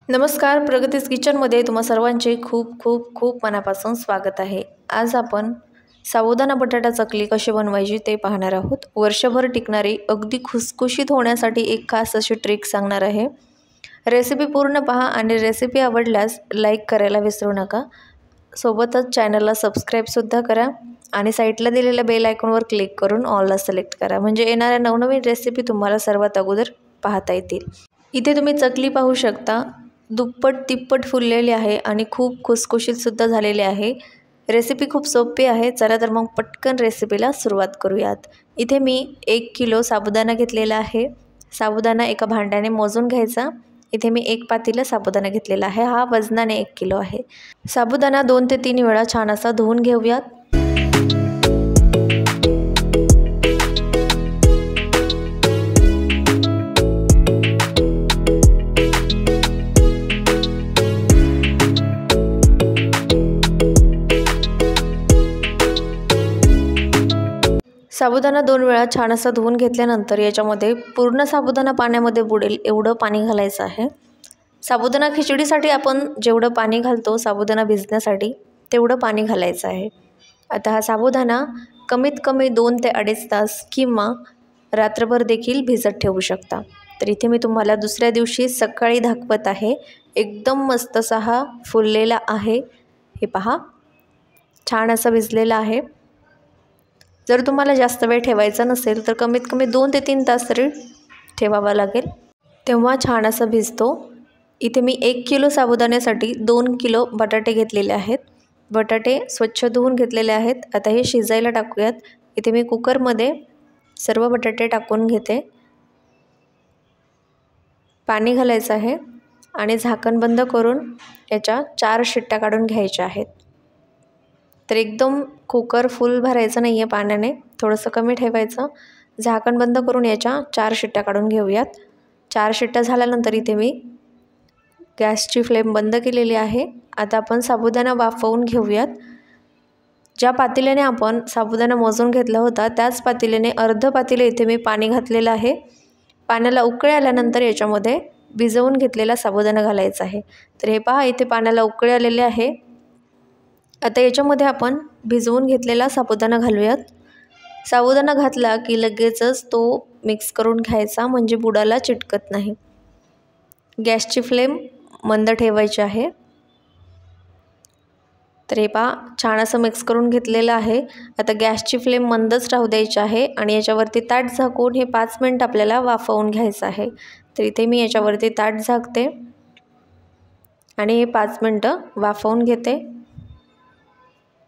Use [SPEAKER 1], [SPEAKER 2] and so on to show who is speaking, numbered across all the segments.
[SPEAKER 1] नमस्कार, प्रगतीज किचनमध्ये तुम्हा सर्वांचे खूप खूप खूप मनापासून स्वागत आहे। आज आपण साबुदाणा बटाटा चकली कशी बनवायची ते पाहणार आहोत। वर्षभर टिकणारी अगदी खुसखुशीत होण्यासाठी एक खास अशी ट्रिक सांगणार आहे। रेसिपी पूर्ण पहा आणि रेसिपी आवडल्यास लाईक करायला विसरू नका। सोबतच चॅनलला सबस्क्राईबसुद्धा करा आणि साईडला दिलेल्या बेल आयकॉनवर क्लिक करून ऑलला सिलेक्ट करा, म्हणजे येणाऱ्या नवनवीन रेसिपी तुम्हाला सर्वात अगोदर पाहता येतील। इथे तुम्ही चकली पाहू शकता, दुप्पट तिप्पट फुललेली आहे आणि खूप खुसखुशीतसुद्धा झालेली आहे। रेसिपी खूप सोपी आहे। चला तर मग पटकन रेसिपीला सुरुवात करूयात। इथे मी 1 किलो साबुदाणा घेतलेला आहे। साबुदाणा एका भांड्याने मोजून घ्यायचा। इथे मी 1 पातेला साबुदाणा घेतलेला आहे। हा वजनाने 1 किलो आहे। साबुदाणा 2 ते 3 वेळा छान असा धुवून घेऊयात। साबुदाणा 2 वेळा छान असा धुवून घेतल्यानंतर याच्यामध्ये पूर्ण साबुदाणा पाण्यामध्ये बुडेल एवढं पाणी घालायचं आहे। साबुदाणा खिचडीसाठी आपण जेवढं पाणी घालतो साबुदाणा भिजण्यासाठी तेवढं पाणी घालायचं आहे। आता हा साबुदाणा कमीत कमी 2 ते 2.5 तास किंवा रात्रभर देखील भिजत ठेवू शकता। तर इथे मी तुम्हाला दुसऱ्या दिवशी सकाळी दाखवत आहे। एकदम मस्त असा हा फुललेला आहे। हे पहा, छान असा भिजलेला आहे। जर तुम्हाला जास्त वेळ ठेवायचा नसेल तर कमीत कमी 2 ते 3 तास तरी ठेवावा लागेल, तेव्हा छान असा भिजतो। इथे मी 1 किलो साबुदाण्यासाठी 2 किलो बटाटे घेतलेले आहेत। बटाटे स्वच्छ धुवून घेतलेले आहेत। आता हे शिजायला टाकूयात। इथे मी कुकरमध्ये सर्व बटाटे टाकून घेते। पाणी घालायचं आहे आणि झाकण बंद करून याच्या 4 शिट्ट्या काढून घ्यायच्या आहेत। तर एकदम कुकर फुल भरायचं नाही आहे पाण्याने, थोडंसं कमी ठेवायचं। झाकण बंद करून याच्या 4 शिट्ट्या काढून घेऊयात। 4 शिट्ट्या झाल्यानंतर इथे मी गॅसची फ्लेम बंद केलेली आहे। आता आपण साबुदाणा वाफवून घेऊयात। ज्या पातेल्याने आपण साबुदाणा मोजून घेतला होता त्याच पातेल्याने अर्ध पातेले इथे मी पाणी घातलेलं आहे। पाण्याला उकळी आल्यानंतर याच्यामध्ये भिजवून घेतलेला साबुदाणा घालायचा आहे। तर हे पहा, इथे पाण्याला उकळी आलेले आहे। आता याच्यामध्ये आपण भिजवून घेतलेला साबुदाणा घालूयात। साबुदाणा घातला की लगेचच तो मिक्स करून घ्यायचा, म्हणजे बुडाला चिटकत नाही। गॅसची फ्लेम मंद ठेवायची आहे। तर हे पहा, छान असं मिक्स करून घेतलेलं आहे। आता गॅसची फ्लेम मंदच राहू द्यायची आहे आणि याच्यावरती ताट झाकून हे 5 मिनिट आपल्याला वाफवून घ्यायचं आहे। तर इथे मी याच्यावरती ताट झाकते आणि हे 5 मिनिटं वाफवून घेते।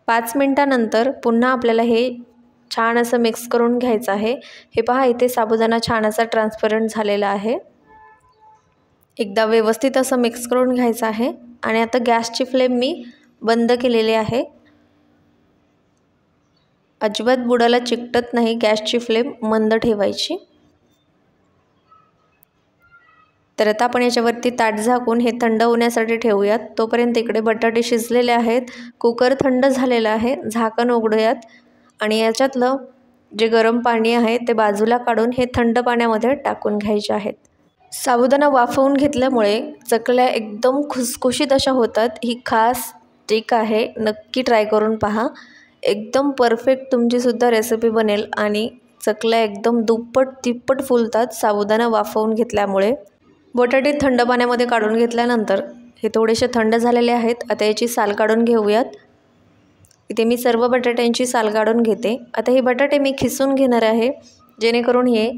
[SPEAKER 1] 5 मिनिटानंतर पुन्हा आपल्याला हे छान असं मिक्स करून घ्यायचं आहे। हे पहा, इथे साबुदाणा छान असा ट्रान्सपरंट झालेला आहे। एकदा व्यवस्थित असं मिक्स करून घ्यायचं आहे आणि आता गॅसची फ्लेम मी बंद केलेली आहे। अजिबात बुडाला चिकटत नाही, गॅसची फ्लेम मंद ठेवायची। तर आता आपण याच्यावरती ताट झाकून हे थंड होण्यासाठी ठेवूयात। तोपर्यंत इकडे बटाटे शिजलेले आहेत, कुकर थंड झालेला आहे। झाकण उघडूयात आणि याच्यातलं जे गरम पाणी आहे ते बाजूला काढून हे थंड पाण्यामध्ये टाकून घ्यायचे आहेत। साबुदाणा वाफवून घेतल्यामुळे चकल्या एकदम खुसखुशीत अशा होतात। ही खास ट्रिक आहे, नक्की ट्राय करून पहा। एकदम परफेक्ट तुमचीसुद्धा रेसिपी बनेल आणि चकल्या एकदम दुप्पट तिप्पट फुलतात साबुदाणा वाफवून घेतल्यामुळे। बटाटे थंड पाण्यामध्ये काढून घेतल्यानंतर हे थोडेसे थंड झालेले आहेत। आता याची साल काढून घेऊयात। इथे मी सर्व बटाट्यांची साल काढून घेते। आता हे बटाटे मी खिसून घेणार आहे, जेणेकरून हे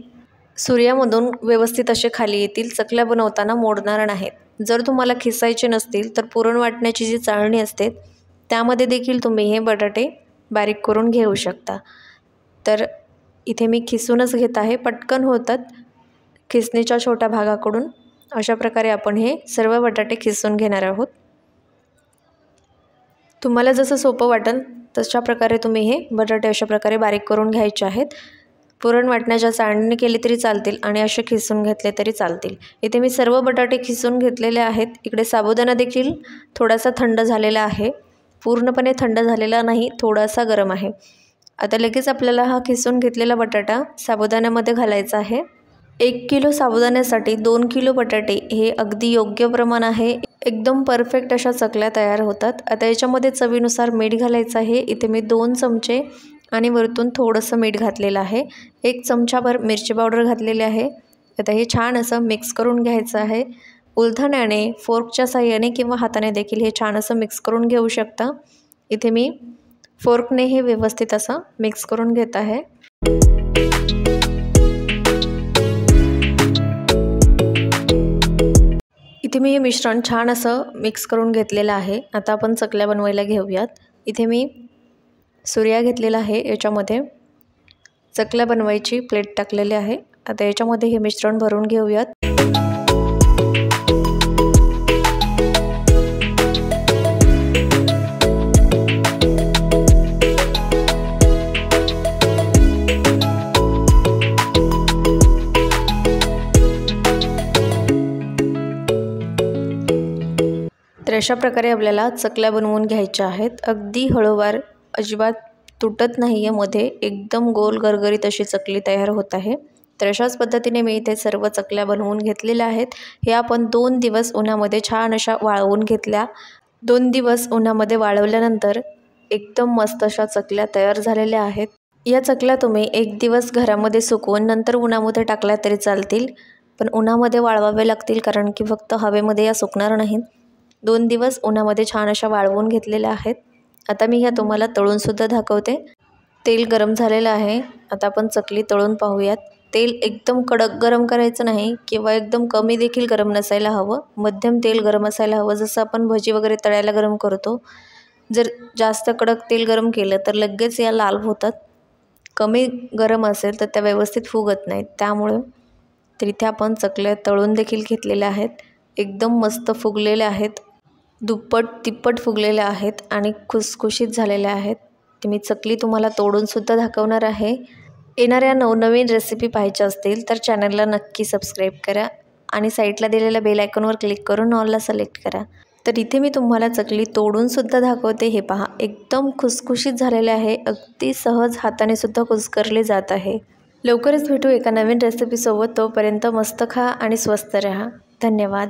[SPEAKER 1] सूर्यामधून व्यवस्थित असे खाली येतील, चकल्या बनवताना मोडणार नाहीत। जर तुम्हाला खिसायचे नसतील तर पुरण वाटण्याची जी चाळणी असते त्यामध्ये देखील तुम्ही हे बटाटे बारीक करून घेऊ शकता। तर इथे मी खिसूनच घेत आहे, पटकन होतात खिसणीच्या छोट्या भागाकडून। अशा प्रकारे आपण हे सर्व बटाटे खिसून घेणार आहोत। तुम्हाला जसं सोपं वाटेल तशा प्रकारे तुम्ही हे बटाटे अशा प्रकारे बारीक करून घ्यायचे आहेत। पुरण वाटण्याच्या चाळणीने केले तरी चालतील आणि असे खिसून घेतले तरी चालतील। इथे मी सर्व बटाटे खिसून घेतलेले आहेत। इकडे साबुदाणा देखील थोडासा थंड झालेला आहे, पूर्णपणे थंड झालेला नाही, थोडासा गरम आहे। आता लगेच आपल्याला हा खिसून घेतलेला बटाटा साबुदाण्यामध्ये घालायचा आहे। 1 किलो साबुदाण्यासाठी 2 किलो बटाटे हे अगदी योग्य प्रमाण आहे। एकदम परफेक्ट अशा चकल्या तयार होतात। आता याच्यामध्ये चवीनुसार मीठ घालायचं आहे। इथे मी 2 चमचे आणि वरतून थोडंसं मीठ घातलेलं आहे। 1 चमचाभर मिरची पावडर घातलेली आहे। आता हे छान असं मिक्स करून घ्यायचं आहे। उलथण्याने, फोर्कच्या साहाय्याने किंवा हाताने देखील हे छान असं मिक्स करून घेऊ शकता। इथे मी फोर्कने हे व्यवस्थित असं मिक्स करून घेत आहे। इथे मी हे मिश्रण छान असं मिक्स करून घेतलेलं आहे। आता आपण चकल्या बनवायला घेऊयात। इथे मी सुऱ्या घेतलेला आहे। याच्यामध्ये चकल्या बनवायची प्लेट टाकलेली आहे। आता याच्यामध्ये हे मिश्रण भरून घेऊयात। तर अशा प्रकारे आपल्याला चकल्या बनवून घ्यायच्या आहेत। अगदी हळूवार, अजिबात तुटत नाही आहे मध्ये, एकदम गोल गरगरीत अशी चकली तयार होत आहे। तर अशाच पद्धतीने मी इथे सर्व चकल्या बनवून घेतलेल्या आहेत। हे आपण 2 दिवस उन्हामध्ये छान अशा वाळवून घेतल्या। 2 दिवस उन्हामध्ये वाळवल्यानंतर एकदम मस्त अशा चकल्या तयार झालेल्या आहेत। या चकल्या तुम्ही 1 दिवस घरामध्ये सुकवून नंतर उन्हामध्ये टाकल्या तरी चालतील, पण उन्हामध्ये वाळवावे लागतील, कारण की फक्त हवेमध्ये या सुकणार नाहीत। 2 दिवस उन्हामध्ये छान अशा वाळवून घेतलेल्या आहेत। आता मी ह्या तुम्हाला तळूनसुद्धा दाखवते। तेल गरम झालेलं आहे। आता आपण चकली तळून पाहूयात। तेल एकदम कडक गरम करायचं नाही किंवा एकदम कमी देखील गरम नसायला हवं, मध्यम तेल गरम असायला हवं, जसं आपण भजी वगैरे तळायला गरम करतो। जर जास्त कडक तेल गरम केलं तर लगेच या लाल होतात। कमी गरम असेल तर त्या व्यवस्थित फुगत नाहीत। त्यामुळे तर इथे आपण चकल्या तळून देखील घेतलेल्या आहेत। एकदम मस्त फुगलेल्या आहेत, दुप्पट तिप्पट फुगलेल्या आहेत आणि खुसखुशीत झालेल्या आहेत। ते मी चकली तुम्हाला तोडूनसुद्धा दाखवणार आहे। येणाऱ्या नवनवीन रेसिपी पाहायच्या असतील तर चॅनलला नक्की सबस्क्राईब करा आणि साईडला दिलेल्या बेल आयकॉनवर क्लिक करून ऑलला सिलेक्ट करा। तर इथे मी तुम्हाला चकली तोडूनसुद्धा दाखवते। हे पहा, एकदम खुसखुशीत झालेले आहे। अगदी सहज हाताने सुद्धा कुस्करले जात आहे। लवकरच भेटू एका नवीन रेसिपीसोबत। तोपर्यंत मस्त खा आणि स्वस्त रहा। धन्यवाद।